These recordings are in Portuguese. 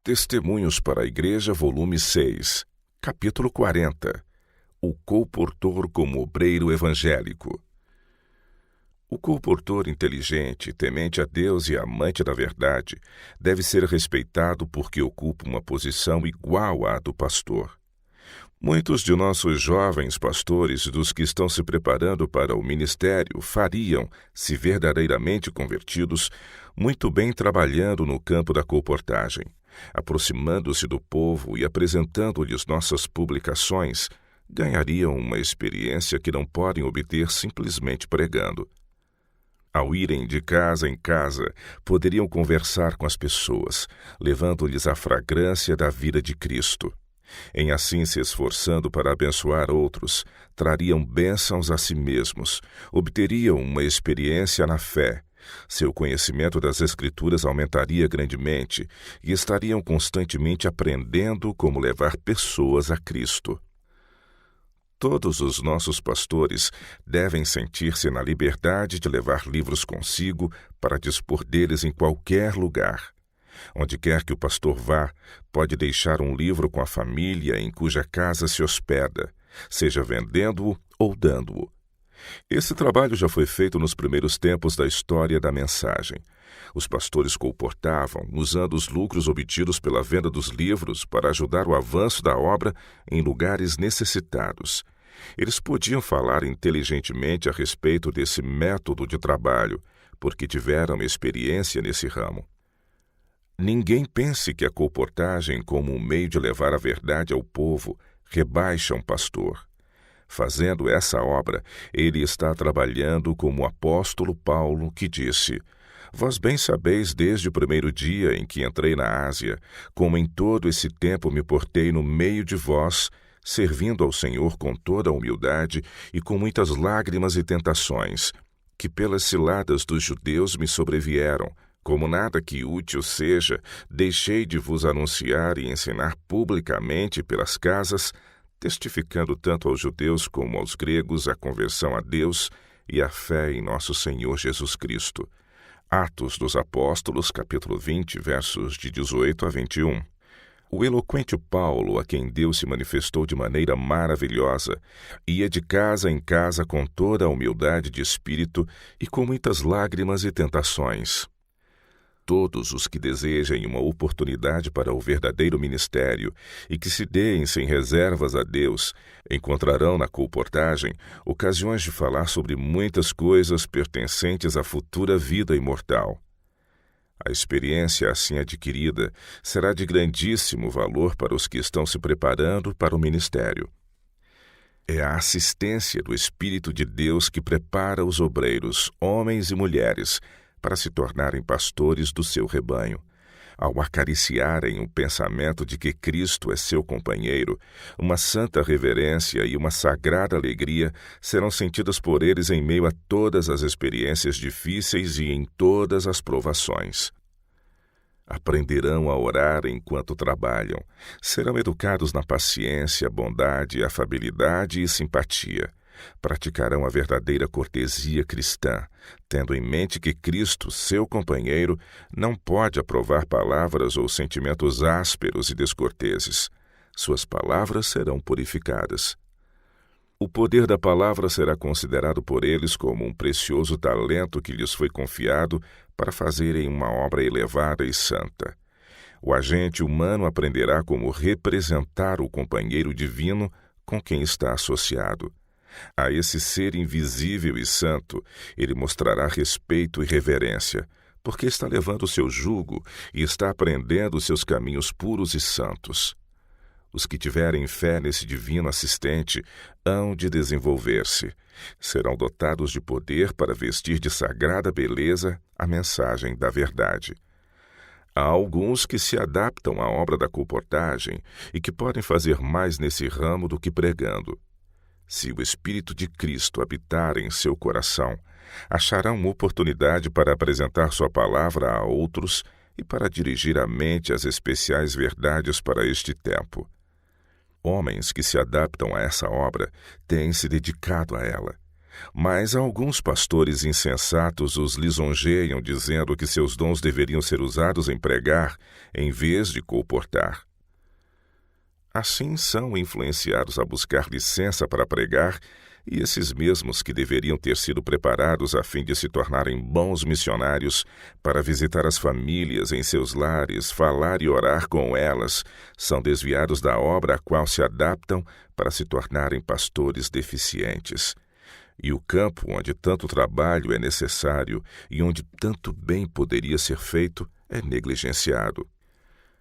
Testemunhos para a Igreja, volume 6, capítulo 40. O colportor como obreiro evangélico. O colportor inteligente, temente a Deus e amante da verdade, deve ser respeitado porque ocupa uma posição igual à do pastor. Muitos de nossos jovens pastores, dos que estão se preparando para o ministério, fariam, se verdadeiramente convertidos, muito bem trabalhando no campo da colportagem, aproximando-se do povo e apresentando-lhes nossas publicações, ganhariam uma experiência que não podem obter simplesmente pregando. Ao irem de casa em casa, poderiam conversar com as pessoas, levando-lhes a fragrância da vida de Cristo. Em assim se esforçando para abençoar outros, trariam bênçãos a si mesmos, obteriam uma experiência na fé, seu conhecimento das Escrituras aumentaria grandemente e estariam constantemente aprendendo como levar pessoas a Cristo. Todos os nossos pastores devem sentir-se na liberdade de levar livros consigo para dispor deles em qualquer lugar. Onde quer que o pastor vá, pode deixar um livro com a família em cuja casa se hospeda, seja vendendo-o ou dando-o. Esse trabalho já foi feito nos primeiros tempos da história da mensagem. Os pastores colportavam, usando os lucros obtidos pela venda dos livros para ajudar o avanço da obra em lugares necessitados. Eles podiam falar inteligentemente a respeito desse método de trabalho, porque tiveram experiência nesse ramo. Ninguém pense que a colportagem, como um meio de levar a verdade ao povo, rebaixa um pastor. Fazendo essa obra, ele está trabalhando como o apóstolo Paulo, que disse: Vós bem sabeis desde o primeiro dia em que entrei na Ásia, como em todo esse tempo me portei no meio de vós, servindo ao Senhor com toda a humildade e com muitas lágrimas e tentações, que pelas ciladas dos judeus me sobrevieram. Como nada que útil seja, deixei de vos anunciar e ensinar publicamente pelas casas, testificando tanto aos judeus como aos gregos a conversão a Deus e a fé em nosso Senhor Jesus Cristo. Atos dos Apóstolos, capítulo 20, versos de 18 a 21. O eloquente Paulo, a quem Deus se manifestou de maneira maravilhosa, ia de casa em casa com toda a humildade de espírito e com muitas lágrimas e tentações. Todos os que desejem uma oportunidade para o verdadeiro ministério e que se deem sem reservas a Deus, encontrarão na colportagem ocasiões de falar sobre muitas coisas pertencentes à futura vida imortal. A experiência assim adquirida será de grandíssimo valor para os que estão se preparando para o ministério. É a assistência do Espírito de Deus que prepara os obreiros, homens e mulheres, para se tornarem pastores do seu rebanho. Ao acariciarem o pensamento de que Cristo é seu companheiro, uma santa reverência e uma sagrada alegria serão sentidas por eles em meio a todas as experiências difíceis e em todas as provações. Aprenderão a orar enquanto trabalham, serão educados na paciência, bondade, afabilidade e simpatia. Praticarão a verdadeira cortesia cristã, tendo em mente que Cristo, seu companheiro, não pode aprovar palavras ou sentimentos ásperos e descorteses. Suas palavras serão purificadas. O poder da palavra será considerado por eles como um precioso talento que lhes foi confiado para fazerem uma obra elevada e santa. O agente humano aprenderá como representar o companheiro divino com quem está associado. A esse ser invisível e santo, ele mostrará respeito e reverência, porque está levando o seu jugo e está aprendendo os seus caminhos puros e santos. Os que tiverem fé nesse divino assistente hão de desenvolver-se. Serão dotados de poder para vestir de sagrada beleza a mensagem da verdade. Há alguns que se adaptam à obra da colportagem e que podem fazer mais nesse ramo do que pregando. Se o Espírito de Cristo habitar em seu coração, acharão oportunidade para apresentar sua palavra a outros e para dirigir a mente às especiais verdades para este tempo. Homens que se adaptam a essa obra têm se dedicado a ela. Mas alguns pastores insensatos os lisonjeiam, dizendo que seus dons deveriam ser usados em pregar, em vez de colportar. Assim são influenciados a buscar licença para pregar, e esses mesmos que deveriam ter sido preparados a fim de se tornarem bons missionários para visitar as famílias em seus lares, falar e orar com elas, são desviados da obra a qual se adaptam para se tornarem pastores deficientes. E o campo onde tanto trabalho é necessário e onde tanto bem poderia ser feito é negligenciado.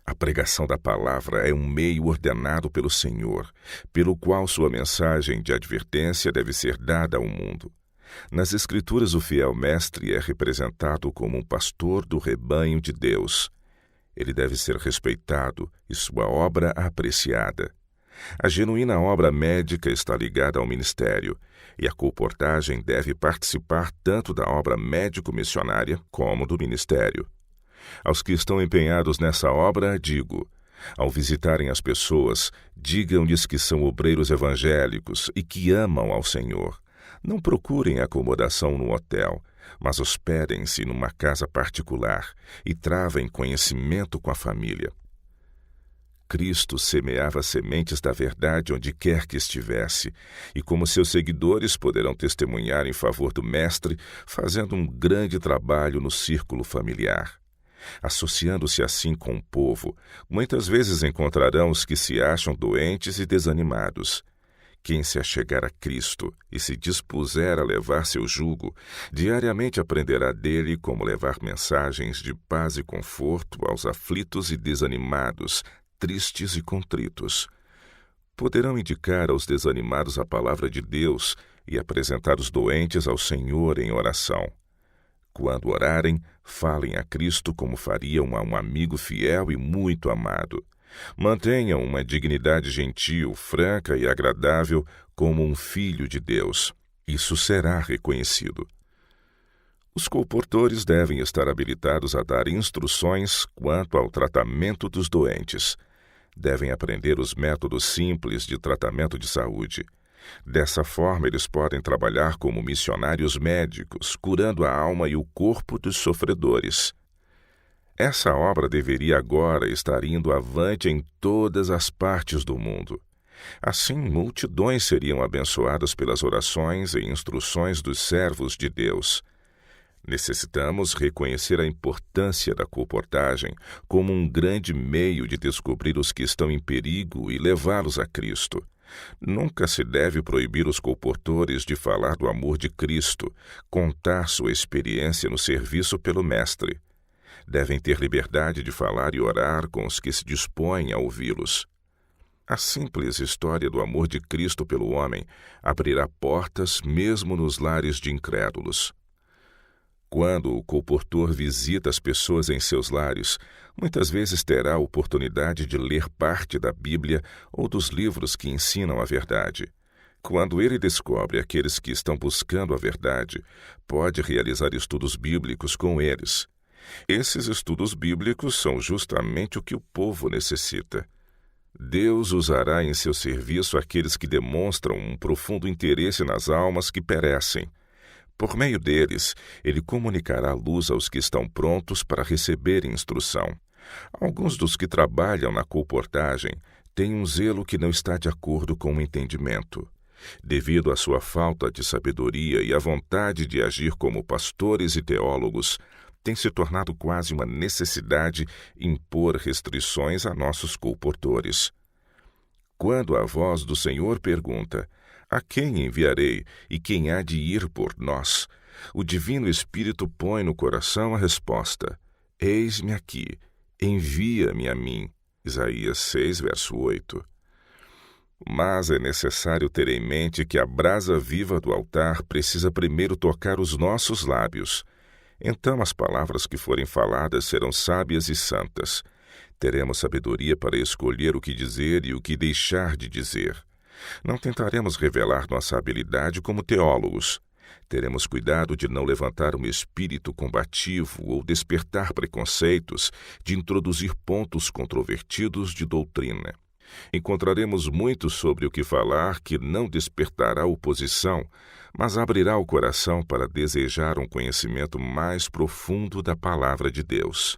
A pregação da palavra é um meio ordenado pelo Senhor, pelo qual sua mensagem de advertência deve ser dada ao mundo. Nas Escrituras, o fiel mestre é representado como um pastor do rebanho de Deus. Ele deve ser respeitado e sua obra apreciada. A genuína obra médica está ligada ao ministério, e a colportagem deve participar tanto da obra médico-missionária como do ministério. Aos que estão empenhados nessa obra, digo: ao visitarem as pessoas, digam-lhes que são obreiros evangélicos e que amam ao Senhor. Não procurem acomodação no hotel, mas hospedem-se numa casa particular e travem conhecimento com a família. Cristo semeava sementes da verdade onde quer que estivesse, e como seus seguidores poderão testemunhar em favor do Mestre, fazendo um grande trabalho no círculo familiar. Associando-se assim com o povo, muitas vezes encontrarão os que se acham doentes e desanimados. Quem se achegar a Cristo e se dispuser a levar seu jugo, diariamente aprenderá dele como levar mensagens de paz e conforto aos aflitos e desanimados, tristes e contritos. Poderão indicar aos desanimados a palavra de Deus e apresentar os doentes ao Senhor em oração. Quando orarem, falem a Cristo como fariam a um amigo fiel e muito amado. Mantenham uma dignidade gentil, franca e agradável como um filho de Deus. Isso será reconhecido. Os colportores devem estar habilitados a dar instruções quanto ao tratamento dos doentes. Devem aprender os métodos simples de tratamento de saúde. Dessa forma, eles podem trabalhar como missionários médicos, curando a alma e o corpo dos sofredores. Essa obra deveria agora estar indo avante em todas as partes do mundo. Assim, multidões seriam abençoadas pelas orações e instruções dos servos de Deus. Necessitamos reconhecer a importância da colportagem como um grande meio de descobrir os que estão em perigo e levá-los a Cristo. Nunca se deve proibir os colportores de falar do amor de Cristo, contar sua experiência no serviço pelo Mestre. Devem ter liberdade de falar e orar com os que se dispõem a ouvi-los. A simples história do amor de Cristo pelo homem abrirá portas mesmo nos lares de incrédulos. Quando o colportor visita as pessoas em seus lares, muitas vezes terá a oportunidade de ler parte da Bíblia ou dos livros que ensinam a verdade. Quando ele descobre aqueles que estão buscando a verdade, pode realizar estudos bíblicos com eles. Esses estudos bíblicos são justamente o que o povo necessita. Deus usará em seu serviço aqueles que demonstram um profundo interesse nas almas que perecem. Por meio deles, ele comunicará luz aos que estão prontos para receber instrução. Alguns dos que trabalham na colportagem têm um zelo que não está de acordo com o entendimento. Devido à sua falta de sabedoria e à vontade de agir como pastores e teólogos, tem se tornado quase uma necessidade impor restrições a nossos colportores. Quando a voz do Senhor pergunta: a quem enviarei e quem há de ir por nós? O Divino Espírito põe no coração a resposta: eis-me aqui, envia-me a mim. Isaías 6, verso 8. Mas é necessário ter em mente que a brasa viva do altar precisa primeiro tocar os nossos lábios. Então as palavras que forem faladas serão sábias e santas. Teremos sabedoria para escolher o que dizer e o que deixar de dizer. Não tentaremos revelar nossa habilidade como teólogos. Teremos cuidado de não levantar um espírito combativo ou despertar preconceitos, de introduzir pontos controvertidos de doutrina. Encontraremos muito sobre o que falar que não despertará oposição, mas abrirá o coração para desejar um conhecimento mais profundo da palavra de Deus.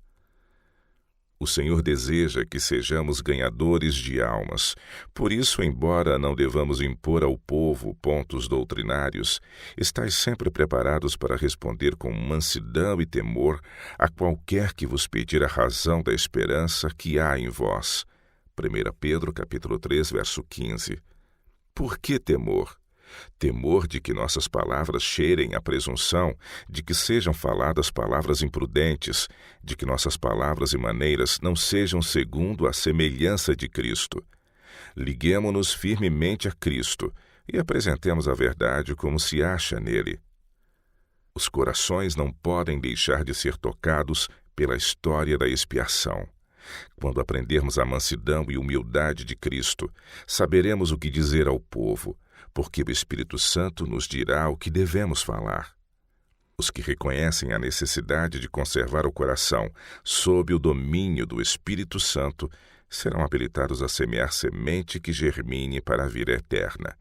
O Senhor deseja que sejamos ganhadores de almas. Por isso, embora não devamos impor ao povo pontos doutrinários, estais sempre preparados para responder com mansidão e temor a qualquer que vos pedir a razão da esperança que há em vós. 1 Pedro, capítulo 3, verso 15. Por que temor? Temor de que nossas palavras cheirem a presunção, de que sejam faladas palavras imprudentes, de que nossas palavras e maneiras não sejam segundo a semelhança de Cristo. Liguemo-nos firmemente a Cristo e apresentemos a verdade como se acha nele. Os corações não podem deixar de ser tocados pela história da expiação. Quando aprendermos a mansidão e humildade de Cristo, saberemos o que dizer ao povo, porque o Espírito Santo nos dirá o que devemos falar. Os que reconhecem a necessidade de conservar o coração sob o domínio do Espírito Santo serão habilitados a semear semente que germine para a vida eterna.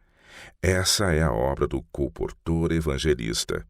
Essa é a obra do colportor evangelista.